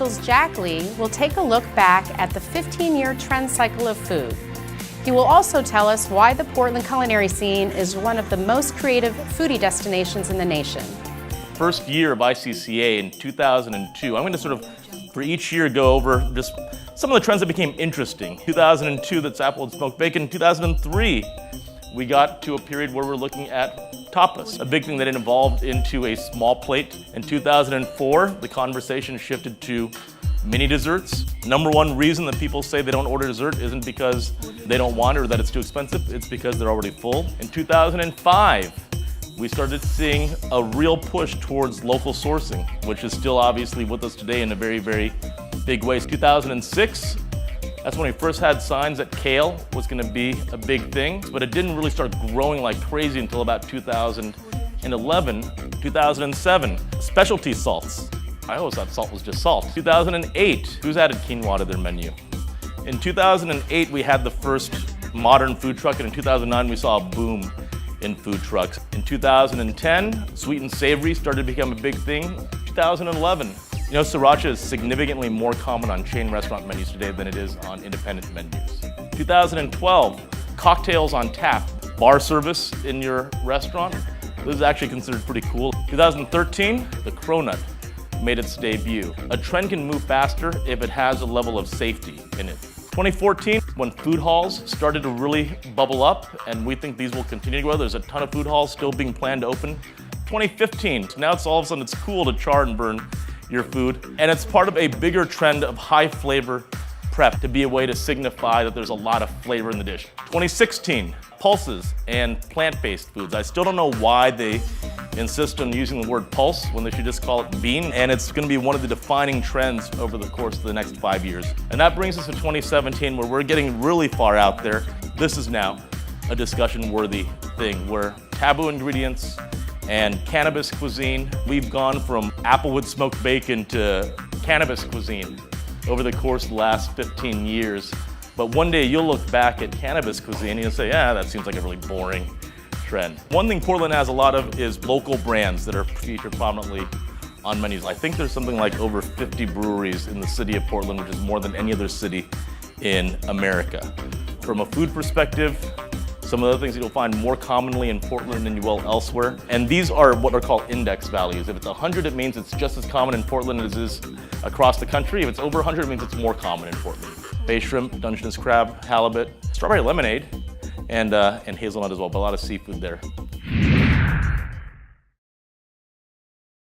Datassential's Jack Lee will take a look back at the 15-year trend cycle of food. He will also tell us why the Portland culinary scene is one of the most creative foodie destinations in the nation. First year of ICCA in 2002, I'm going to sort of, for each year, go over just some of the trends that became interesting. 2002, that's apple and smoked bacon. 2003, we got to a period where we're looking at tapas, a big thing that evolved into a small plate. In 2004, the conversation shifted to mini desserts. Number one reason that people say they don't order dessert isn't because they don't want it or that it's too expensive, it's because they're already full. In 2005, we started seeing a real push towards local sourcing, which is still obviously with us today in a very, very big way. 2006, that's when we first had signs that kale was going to be a big thing, but it didn't really start growing like crazy until about 2011, 2007. Specialty salts. I always thought salt was just salt. 2008, who's added quinoa to their menu? In 2008, we had the first modern food truck, and in 2009, we saw a boom in food trucks. In 2010, sweet and savory started to become a big thing. 2011, you know, sriracha is significantly more common on chain restaurant menus today than it is on independent menus. 2012, cocktails on tap, bar service in your restaurant. This is actually considered pretty cool. 2013, the cronut made its debut. A trend can move faster if it has a level of safety in it. 2014, when food halls started to really bubble up, and we think these will continue to grow. There's a ton of food halls still being planned to open. 2015, now it's all of a sudden it's cool to char and burn your food, and it's part of a bigger trend of high flavor prep to be a way to signify that there's a lot of flavor in the dish. 2016, pulses and plant-based foods. I still don't know why they insist on using the word pulse when they should just call it bean, and it's going to be one of the defining trends over the course of the next 5 years. And that brings us to 2017, where we're getting really far out there. This is now a discussion-worthy thing, where taboo ingredients and cannabis cuisine, we've gone from applewood smoked bacon to cannabis cuisine over the course of the last 15 years. But one day you'll look back at cannabis cuisine and you'll say, yeah, that seems like a really boring trend. One thing Portland has a lot of is local brands that are featured prominently on menus. I think there's something like over 50 breweries in the city of Portland, which is more than any other city in America. From a food perspective, some of the things that you'll find more commonly in Portland than you will elsewhere. And these are what are called index values. If it's 100, it means it's just as common in Portland as it is across the country. If it's over 100, it means it's more common in Portland. Bay shrimp, Dungeness crab, halibut, strawberry lemonade, and hazelnut as well, but a lot of seafood there.